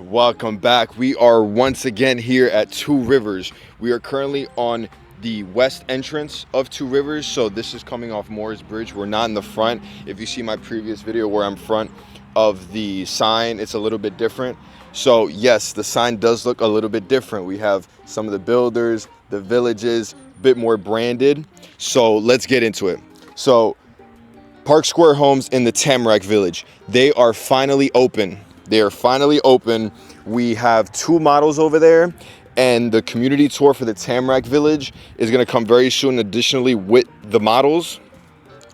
Welcome back. We are once again here at Two Rivers. We are currently on the west entrance of Two Rivers, so this is coming off Morris Bridge. We're not in the front. If you see my previous video where I'm front of the sign, it's a little bit different. So yes, the sign does look a little bit different. We have some of the builders, the villages, a bit more branded. So let's get into it. So Park Square Homes in the Tamarack Village, they are finally open. They are finally open. We have two models over there, and the community tour for the Tamarack Village is going to come very soon, additionally with the models.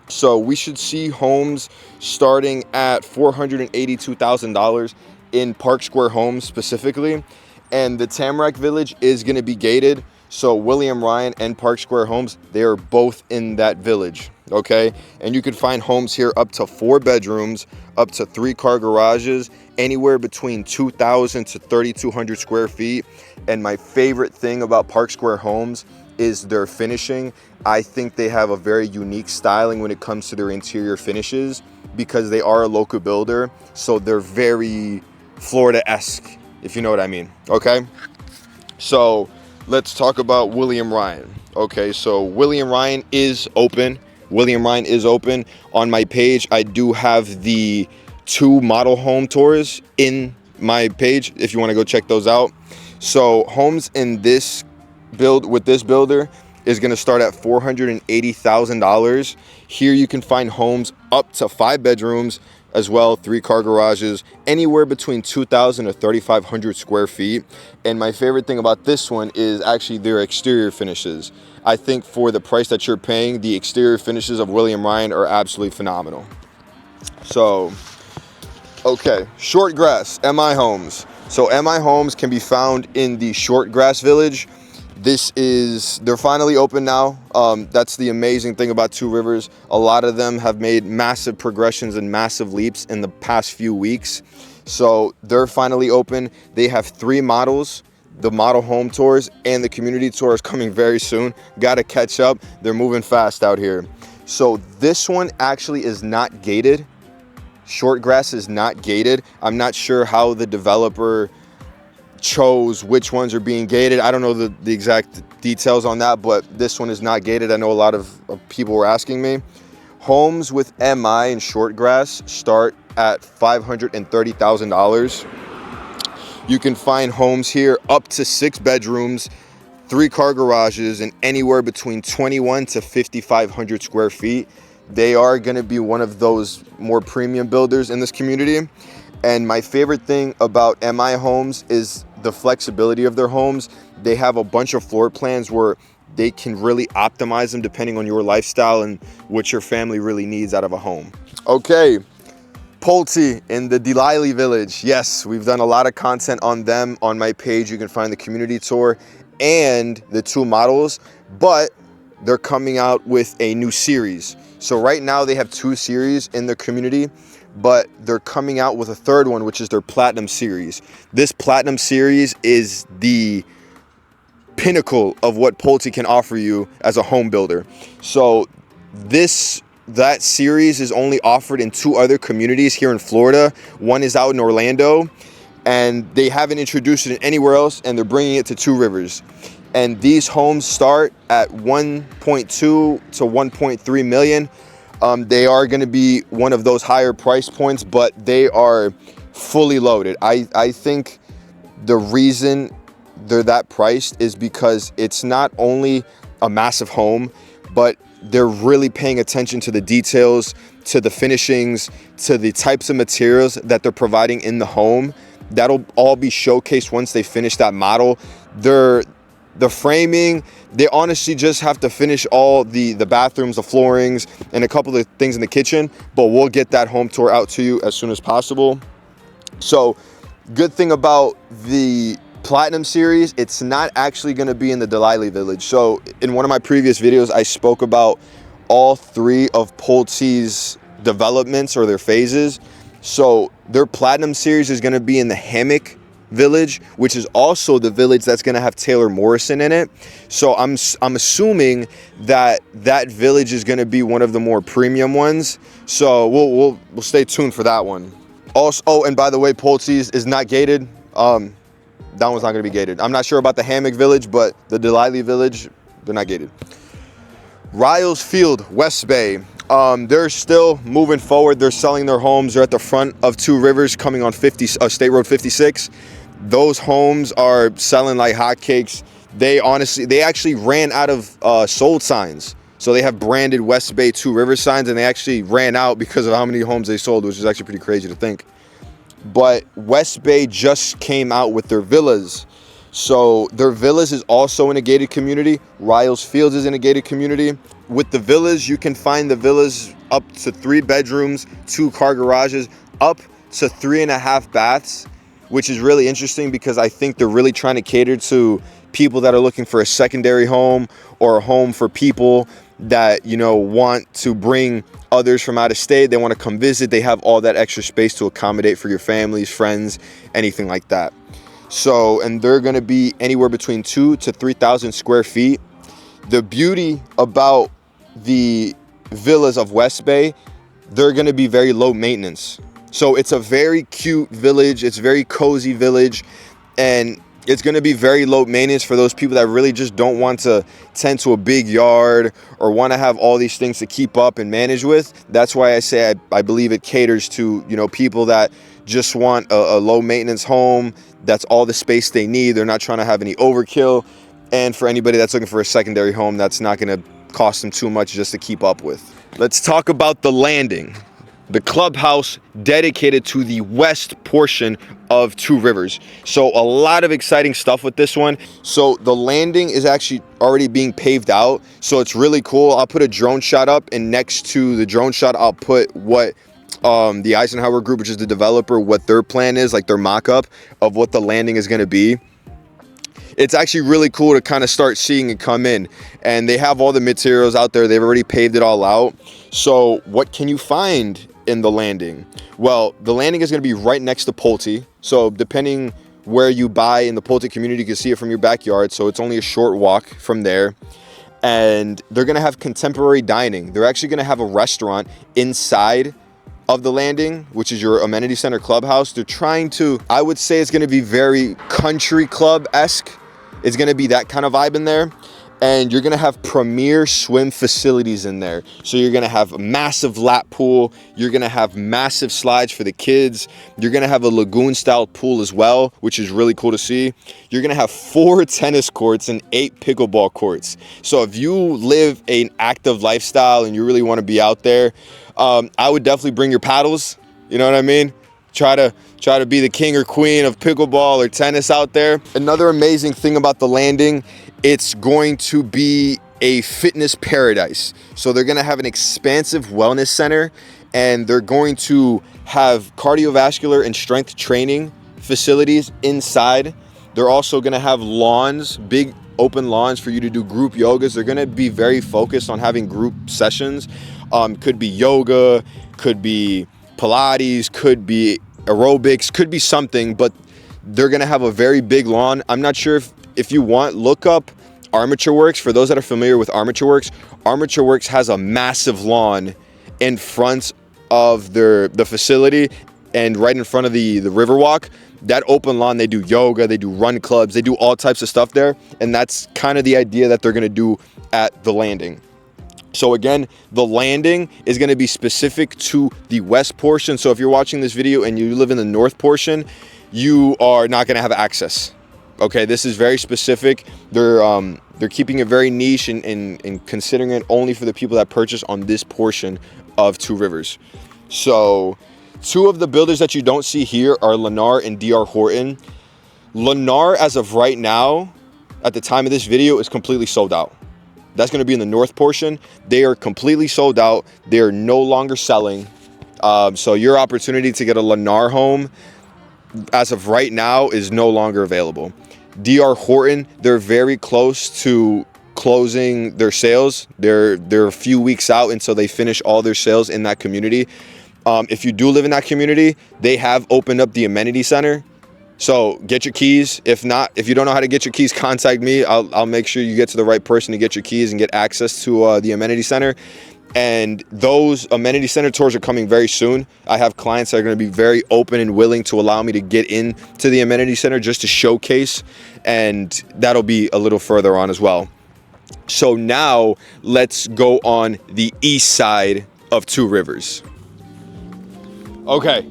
So we should see homes starting at $482,000 in Park Square Homes specifically. And the Tamarack Village is going to be gated. So William Ryan and Park Square Homes, they are both in that village, okay? And you can find homes here up to 4 bedrooms, up to 3-car garages, anywhere between 2,000 to 3,200 square feet. And my favorite thing about Park Square Homes is their finishing. I think they have a very unique styling when it comes to their interior finishes because they are a local builder. So they're very Florida-esque, if you know what I mean, okay? So let's talk about William Ryan. Okay, so William Ryan is open. William Ryan is open. On my page, I do have the 2 model home tours in my page if you want to go check those out. So homes in this build with this builder is going to start at $480,000. Here you can find homes up to 5 bedrooms as well, 3-car garages, anywhere between 2,000 to 3,500 square feet. And my favorite thing about this one is actually their exterior finishes. I think for the price that you're paying, the exterior finishes of William Ryan are absolutely phenomenal. So, okay, Short Grass, MI Homes. So MI Homes can be found in the Short Grass Village. They're finally open now. That's the amazing thing about Two Rivers. A lot of them have made massive progressions and massive leaps in the past few weeks. So they're finally open. They have 3 models. The model home tours and the community tour is coming very soon. Got to catch up. They're moving fast out here. So this one actually is not gated. Short Grass is not gated. I'm not sure how the developer chose which ones are being gated. I don't know the exact details on that, but this one is not gated. I know a lot of people were asking me. Homes with MI and Short Grass start at $530,000. You can find homes here up to 6 bedrooms, 3-car garages, and anywhere between 21 to 5,500 square feet. They are going to be one of those more premium builders in this community. And my favorite thing about MI Homes is the flexibility of their homes. They have a bunch of floor plans where they can really optimize them depending on your lifestyle and what your family really needs out of a home. Okay, Pulte in the Delilah Village. Yes, we've done a lot of content on them on my page. You can find the community tour and the 2 models, but they're coming out with a new series. So right now they have 2 series in the community, but they're coming out with a 3rd one, which is their Platinum series. This Platinum series is the pinnacle of what Pulte can offer you as a home builder. So that series is only offered in 2 other communities here in Florida. One is out in Orlando, and they haven't introduced it anywhere else, and they're bringing it to Two Rivers. And these homes start at 1.2 to 1.3 million. They are going to be one of those higher price points, but they are fully loaded. I think the reason they're that priced is because it's not only a massive home, but they're really paying attention to the details, to the finishings, to the types of materials that they're providing in the home. That'll all be showcased once they finish that model. The framing, they honestly just have to finish all the bathrooms, the floorings, and a couple of things in the kitchen, but we'll get that home tour out to you as soon as possible. So, good thing about the Platinum series, it's not actually going to be in the Delilah Village. So, in one of my previous videos, I spoke about all 3 of Pulte's developments or their phases. So, their Platinum series is going to be in the Hammock Village, which is also the village that's going to have Taylor Morrison in it. So I'm assuming that village is going to be one of the more premium ones. So we'll stay tuned for that one. Also, oh, and by the way, Pulte's is not gated. That one's not going to be gated. I'm not sure about the Hammock Village, but the Delilah Village, they're not gated. Riles Field, West Bay. They're still moving forward. They're selling their homes. They're at the front of Two Rivers, coming on State Road 56. Those homes are selling like hotcakes. They actually ran out of sold signs. So they have branded West Bay Two Rivers signs, and they actually ran out because of how many homes they sold, which is actually pretty crazy to think. But West Bay just came out with their villas. So their villas is also in a gated community. Riles Fields is in a gated community. With the villas, you can find the villas up to 3 bedrooms, 2 car garages, up to 3.5 baths, which is really interesting because I think they're really trying to cater to people that are looking for a secondary home or a home for people that, you know, want to bring others from out of state. They want to come visit. They have all that extra space to accommodate for your families, friends, anything like that. So, and they're going to be anywhere between 2,000 to 3,000 square feet. The beauty about the villas of West Bay, they're going to be very low maintenance. So it's a very cute village. It's a very cozy village, and it's going to be very low maintenance for those people that really just don't want to tend to a big yard or want to have all these things to keep up and manage with. That's why I say I believe it caters to, you know, people that just want a low maintenance home. That's all the space they need. They're not trying to have any overkill. And for anybody that's looking for a secondary home, that's not going to cost them too much just to keep up with. Let's talk about the landing. The clubhouse dedicated to the west portion of Two Rivers. So a lot of exciting stuff with this one. So the landing is actually already being paved out. So it's really cool. I'll put a drone shot up, and next to the drone shot, I'll put what the Eisenhower Group, which is the developer, what their plan is, like their mock-up of what the landing is going to be. It's actually really cool to kind of start seeing it come in, and they have all the materials out there. They've already paved it all out. So what can you find in the landing? Well, the landing is going to be right next to Pulte. So depending where you buy in the Pulte community, you can see it from your backyard. So it's only a short walk from there. And they're going to have contemporary dining. They're actually going to have a restaurant inside of the landing, which is your amenity center clubhouse. They're trying to, I would say it's going to be very country club-esque. It's going to be that kind of vibe in there. And you're going to have premier swim facilities in there. So you're going to have a massive lap pool. You're going to have massive slides for the kids. You're going to have a lagoon style pool as well, which is really cool to see. You're going to have 4 tennis courts and 8 pickleball courts. So if you live an active lifestyle and you really want to be out there, I would definitely bring your paddles. You know what I mean? Try to be the king or queen of pickleball or tennis out there. Another amazing thing about the landing, it's going to be a fitness paradise. So they're going to have an expansive wellness center, and they're going to have cardiovascular and strength training facilities inside. They're also going to have lawns, big open lawns for you to do group yogas. They're going to be very focused on having group sessions. Could be yoga, could be Pilates, could be aerobics, could be something, but they're going to have a very big lawn. I'm not sure if you want, look up Armature Works. For those that are familiar with Armature Works has a massive lawn in front of the facility and right in front of the Riverwalk. That open lawn, they do yoga, they do run clubs, they do all types of stuff there. And that's kind of the idea that they're going to do at the landing. So again, the landing is going to be specific to the west portion. So if you're watching this video and you live in the north portion, you are not going to have access. Okay, this is very specific. They're keeping it very niche and considering it only for the people that purchase on this portion of Two Rivers. So 2 of the builders that you don't see here are Lennar and DR Horton. Lennar, as of right now, at the time of this video, is completely sold out. That's going to be in the north portion. They are completely sold out. They are no longer selling. So your opportunity to get a Lennar home as of right now is no longer available. DR Horton, they're very close to closing their sales. They're a few weeks out until they finish all their sales in that community. If you do live in that community, they have opened up the amenity center. So get your keys. If not, if you don't know how to get your keys, contact me. I'll make sure you get to the right person to get your keys and get access to the amenity center. And those amenity center tours are coming very soon. I have clients that are going to be very open and willing to allow me to get into the amenity center just to showcase, and that'll be a little further on as well. So now let's go on the east side of Two Rivers. Okay,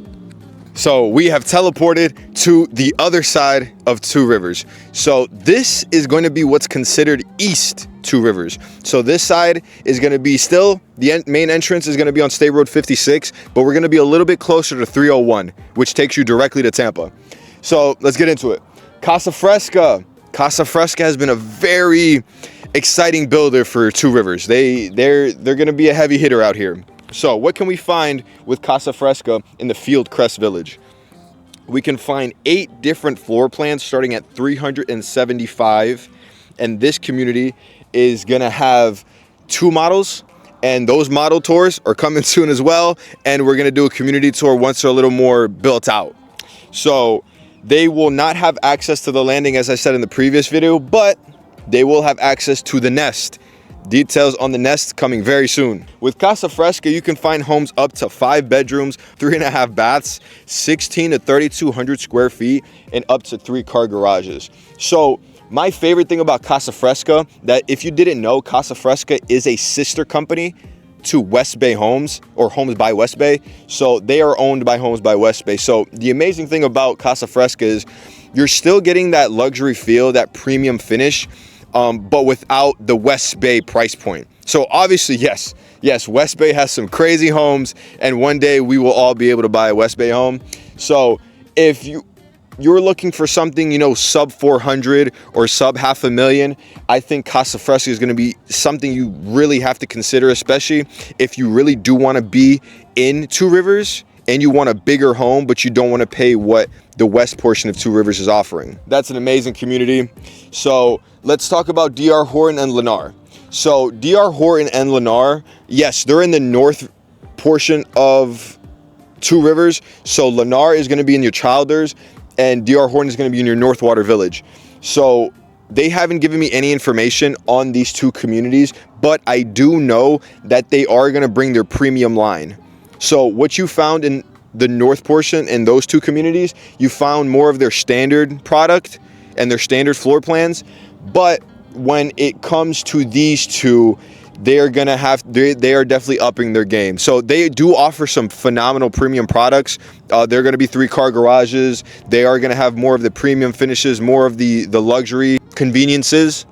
so we have teleported to the other side of Two Rivers. So this is going to be what's considered East Two Rivers. So this side is going to be still, the main entrance is going to be on State Road 56, but we're going to be a little bit closer to 301, which takes you directly to Tampa. So let's get into it. Casa Fresca. Casa Fresca has been a very exciting builder for Two Rivers. They're going to be a heavy hitter out here. So what can we find with Casa Fresca in the Field Crest Village? We can find 8 different floor plans starting at 375, and this community is gonna have 2 models, and those model tours are coming soon as well, and we're gonna do a community tour once they're a little more built out. So they will not have access to the landing, as I said in the previous video, but they will have access to the nest. Details on the nest coming very soon. With Casa Fresca, you can find homes up to 5 bedrooms, 3.5 baths, 16 to 3,200 square feet, and up to 3 car garages. So my favorite thing about Casa Fresca, that if you didn't know, Casa Fresca is a sister company to WestBay Homes, or Homes by WestBay. So they are owned by Homes by WestBay. So the amazing thing about Casa Fresca is you're still getting that luxury feel, that premium finish, but without the WestBay price point. So obviously, yes, WestBay has some crazy homes, and one day we will all be able to buy a WestBay home. So if you're looking for something, you know, sub 400 or sub $500,000, I think Casa Fresca is going to be something you really have to consider, especially if you really do want to be in Two Rivers and you want a bigger home, but you don't want to pay what the west portion of Two Rivers is offering. That's an amazing community. So let's talk about DR Horton and Lennar. So DR Horton and Lennar, yes, they're in the north portion of Two Rivers. So Lennar is going to be in your Childers, and DR Horton is going to be in your Northwater Village. So they haven't given me any information on these 2 communities, but I do know that they are going to bring their premium line. So what you found in the north portion in those 2 communities, you found more of their standard product and their standard floor plans. But when it comes to these 2, they are definitely upping their game. So they do offer some phenomenal premium products. They're going to be 3 car garages. They are going to have more of the premium finishes, more of the luxury conveniences.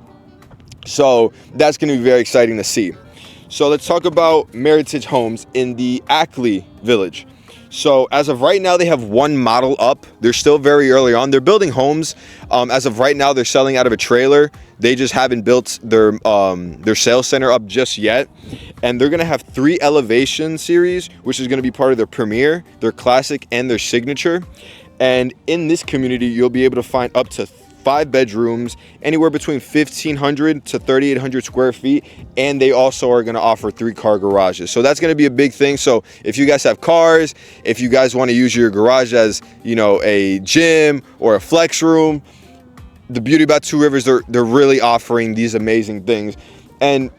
So that's going to be very exciting to see. So let's talk about Meritage Homes in the Ackley Village. So as of right now, they have 1 model up. They're still very early on. They're building homes. As of right now, they're selling out of a trailer. They just haven't built their sales center up just yet. And they're going to have 3 elevation series, which is going to be part of their Premier, their Classic, and their Signature. And in this community, you'll be able to find up to 5 bedrooms, anywhere between 1,500 to 3,800 square feet, and they also are going to offer 3 car garages. So that's going to be a big thing. So if you guys have cars, if you guys want to use your garage as, you know, a gym or a flex room, the beauty about Two Rivers, they're really offering these amazing things. And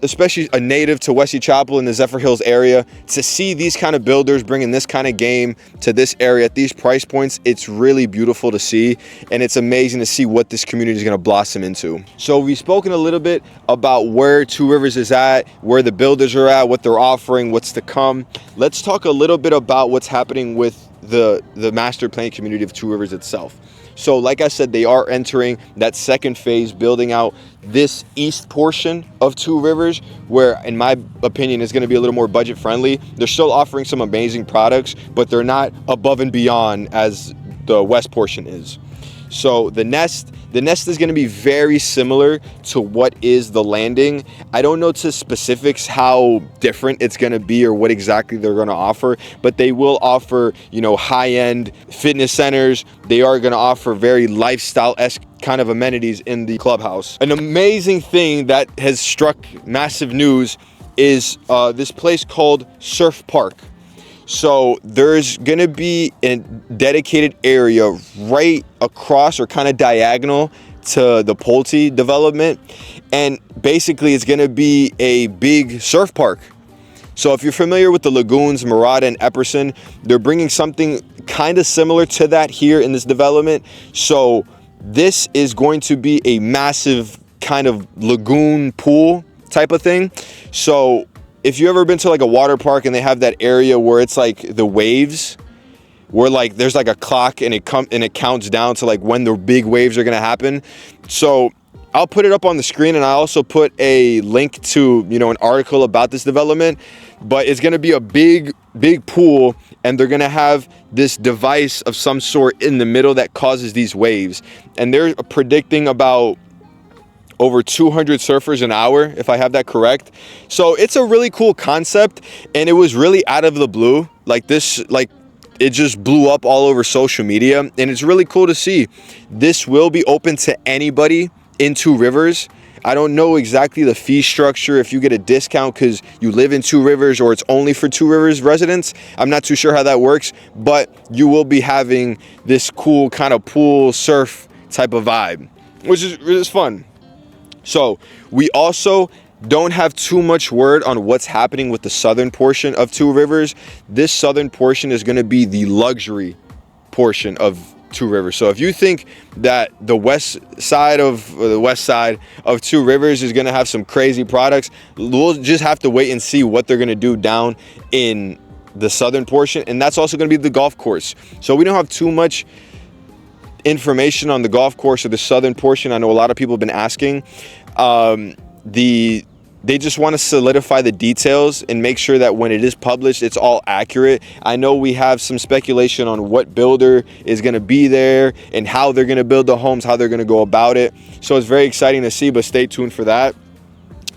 especially a native to Wesley Chapel in the Zephyrhills area, to see these kind of builders bringing this kind of game to this area at these price points, it's really beautiful to see, and it's amazing to see what this community is going to blossom into. So we've spoken a little bit about where Two Rivers is at, where the builders are at, what they're offering, what's to come. Let's talk a little bit about what's happening with the master plan community of Two Rivers itself. So like I said, they are entering that second phase, building out this east portion of Two Rivers, where in my opinion is going to be a little more budget friendly. They're still offering some amazing products, but they're not above and beyond as the west portion is. So the nest is going to be very similar to what is the landing. I don't know to specifics how different it's going to be or what exactly they're going to offer, but they will offer, you know, high-end fitness centers. They are going to offer very lifestyle-esque kind of amenities in the clubhouse. An amazing thing that has struck massive news is this place called Surf Park. So there's going to be a dedicated area right across or kind of diagonal to the Pulte development. And basically it's going to be a big surf park. So if you're familiar with the lagoons, Murata and Epperson, they're bringing something kind of similar to that here in this development. So this is going to be a massive kind of lagoon pool type of thing. So if you ever been to like a water park and they have that area where it's like the waves, where like there's like a clock and it counts down to like when the big waves are gonna happen. So I'll put it up on the screen, and I also put a link to, you know, an article about this development. But it's gonna be a big pool, and they're gonna have this device of some sort in the middle that causes these waves. And they're predicting about over 200 surfers an hour, if I have that correct. So it's a really cool concept, and it was really out of the blue. Like this, like it just blew up all over social media, and it's really cool to see. This will be open to anybody in Two Rivers. I don't know exactly the fee structure, if you get a discount because you live in Two Rivers, or it's only for Two Rivers residents. I'm not too sure how that works, but you will be having this cool kind of pool surf type of vibe, which is fun. So we also don't have too much word on what's happening with the southern portion of Two Rivers. This southern portion is going to be the luxury portion of Two Rivers. So if you think that the west side of Two Rivers is going to have some crazy products, we'll just have to wait and see what they're going to do down in the southern portion. And that's also going to be the golf course. So we don't have too much information on the golf course or the southern portion. I know a lot of people have been asking. They just want to solidify the details and make sure that when it is published, it's all accurate. I know we have some speculation on what builder is going to be there and how they're going to build the homes, how they're going to go about it. So it's very exciting to see, but stay tuned for that.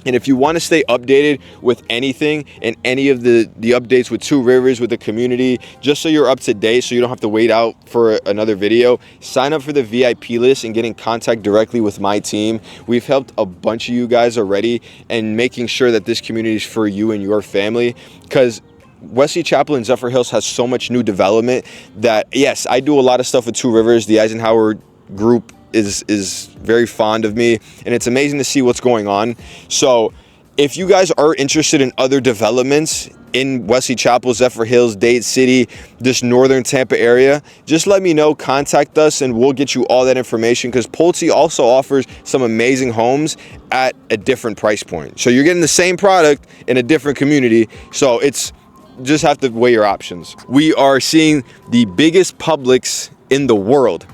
And if you want to stay updated with anything and any of the updates with Two Rivers, with the community, just so you're up to date, so you don't have to wait out for another video, sign up for the VIP list and get in contact directly with my team. We've helped a bunch of you guys already, and making sure that this community is for you and your family, because Wesley Chapel and Zephyrhills has so much new development that, yes, I do a lot of stuff with Two Rivers. The Eisenhower group is very fond of me, and it's amazing to see what's going on. So if you guys are interested in other developments in Wesley Chapel, Zephyrhills, Dade City, this northern Tampa area, just let me know, contact us, and we'll get you all that information, because Pulte also offers some amazing homes at a different price point. So you're getting the same product in a different community. So it's just have to weigh your options. We are seeing the biggest Publix in the world.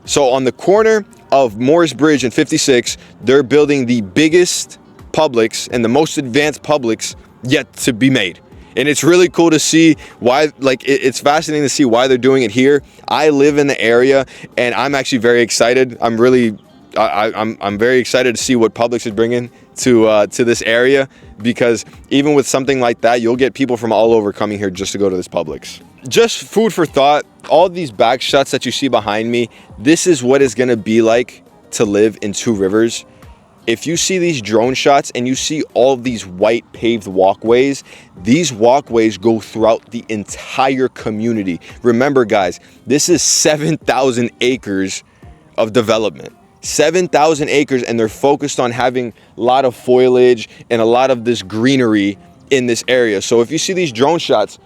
So on the corner of Morris Bridge and 56, they're building the biggest Publix and the most advanced Publix yet to be made. And it's really cool to see why, like, it's fascinating to see why they're doing it here. I live in the area, and I'm actually very excited. I'm very excited to see what Publix is bringing to this area, because even with something like that, you'll get people from all over coming here just to go to this Publix. Just food for thought, all these back shots that you see behind me, this is what it's going to be like to live in Two Rivers. If you see these drone shots and you see all of these white paved walkways, these walkways go throughout the entire community. Remember, guys, this is 7,000 acres of development. 7,000 acres, and they're focused on having a lot of foliage and a lot of this greenery in this area. So if you see these drone shots,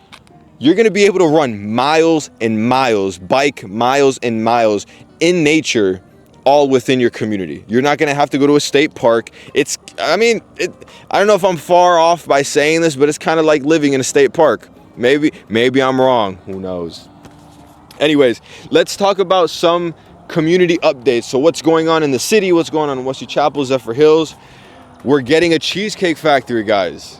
you're going to be able to run miles and miles, bike miles and miles in nature, all within your community. You're not going to have to go to a state park. I don't know if I'm far off by saying this, but it's kind of like living in a state park. Maybe I'm wrong. Who knows? Anyways, let's talk about some community updates. So what's going on in the city? What's going on in Wesley Chapel, Zephyrhills? We're getting a cheesecake factory, guys.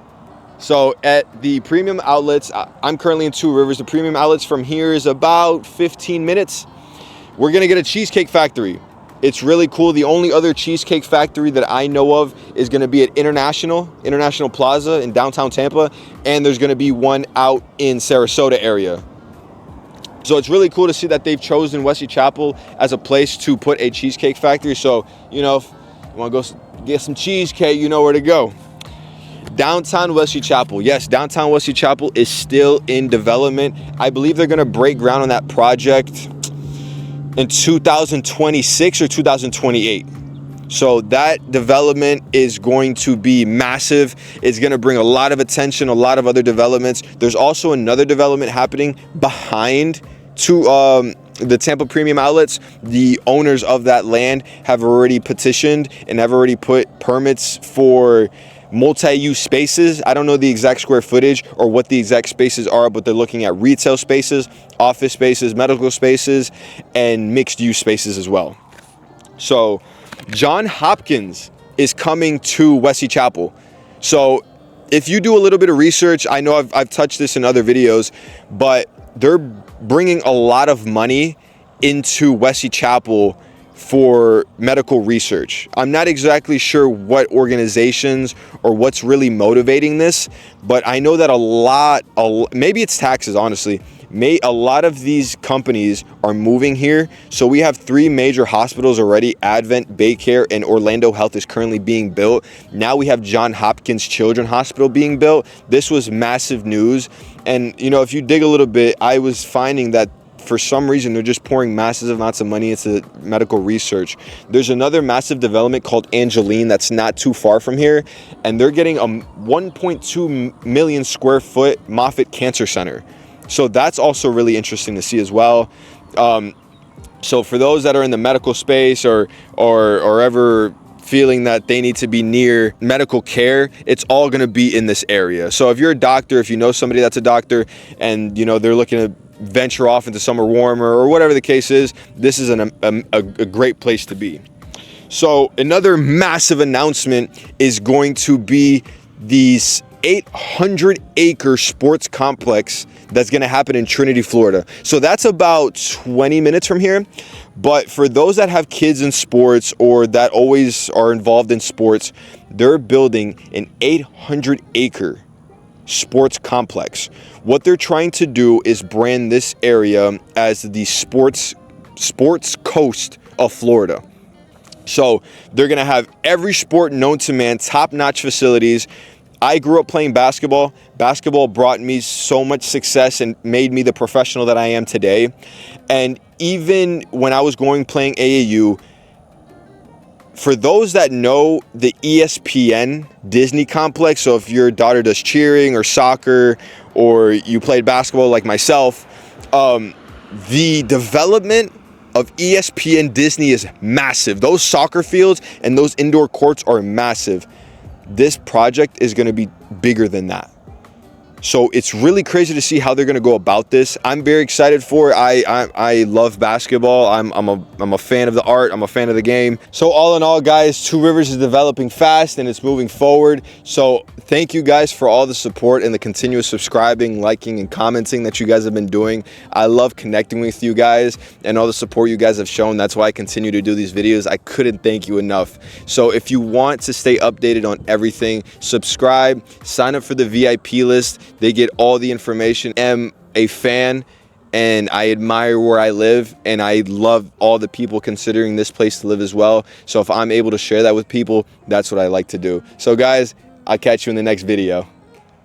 So at the premium outlets, I'm currently in Two Rivers. The premium outlets from here is about 15 minutes. We're going to get a cheesecake factory. It's really cool. The only other cheesecake factory that I know of is going to be at International Plaza in downtown Tampa. And there's going to be one out in Sarasota area. So it's really cool to see that they've chosen Wesley Chapel as a place to put a cheesecake factory. So, you know, if you want to go get some cheesecake, you know where to go. Downtown Wesley Chapel. Yes, downtown Wesley Chapel is still in development. I believe they're going to break ground on that project in 2026 or 2028. So that development is going to be massive. It's going to bring a lot of attention, a lot of other developments. There's also another development happening behind the Tampa Premium Outlets. The owners of that land have already petitioned and have already put permits for multi-use spaces. I don't know the exact square footage or what the exact spaces are, but they're looking at retail spaces, office spaces, medical spaces, and mixed-use spaces as well. So John Hopkins is coming to Wesley Chapel. So if you do a little bit of research, I know I've touched this in other videos, but they're bringing a lot of money into Wesley Chapel for medical research. I'm not exactly sure what organizations or what's really motivating this, but I know that maybe it's taxes, honestly. A lot of these companies are moving here. So we have 3 major hospitals already. Advent, Baycare, and Orlando Health is currently being built. Now we have John Hopkins Children's Hospital being built. This was massive news. And, you know, if you dig a little bit, I was finding that for some reason, they're just pouring massive amounts of money into medical research. There's another massive development called Angeline that's not too far from here, and they're getting a 1.2 million square foot Moffitt Cancer Center. So that's also really interesting to see as well. So for those that are in the medical space or ever feeling that they need to be near medical care, it's all going to be in this area. So if you're a doctor, if you know somebody that's a doctor and you know they're looking to venture off into somewhere warmer or whatever the case is, this is a great place to be. So another massive announcement is going to be these 800-acre sports complex that's going to happen in Trinity, Florida. So that's about 20 minutes from here. But for those that have kids in sports or that always are involved in sports, they're building an 800-acre sports complex. What they're trying to do is brand this area as the sports coast of Florida. So they're going to have every sport known to man, top-notch facilities. I grew up playing basketball. Basketball brought me so much success and made me the professional that I am today. And even when I was playing AAU, for those that know the ESPN Disney complex, so if your daughter does cheering or soccer or you played basketball like myself, the development of ESPN Disney is massive. Those soccer fields and those indoor courts are massive. This project is going to be bigger than that. So it's really crazy to see how they're going to go about this. I'm very excited for it. I love basketball. I'm a fan of the art. I'm a fan of the game. So all in all, guys, Two Rivers is developing fast and it's moving forward. So thank you guys for all the support and the continuous subscribing, liking, and commenting that you guys have been doing. I love connecting with you guys and all the support you guys have shown. That's why I continue to do these videos. I couldn't thank you enough. So if you want to stay updated on everything, subscribe, sign up for the VIP list. They get all the information. I'm a fan and I admire where I live, and I love all the people considering this place to live as well. So if I'm able to share that with people, that's what I like to do. So guys, I'll catch you in the next video.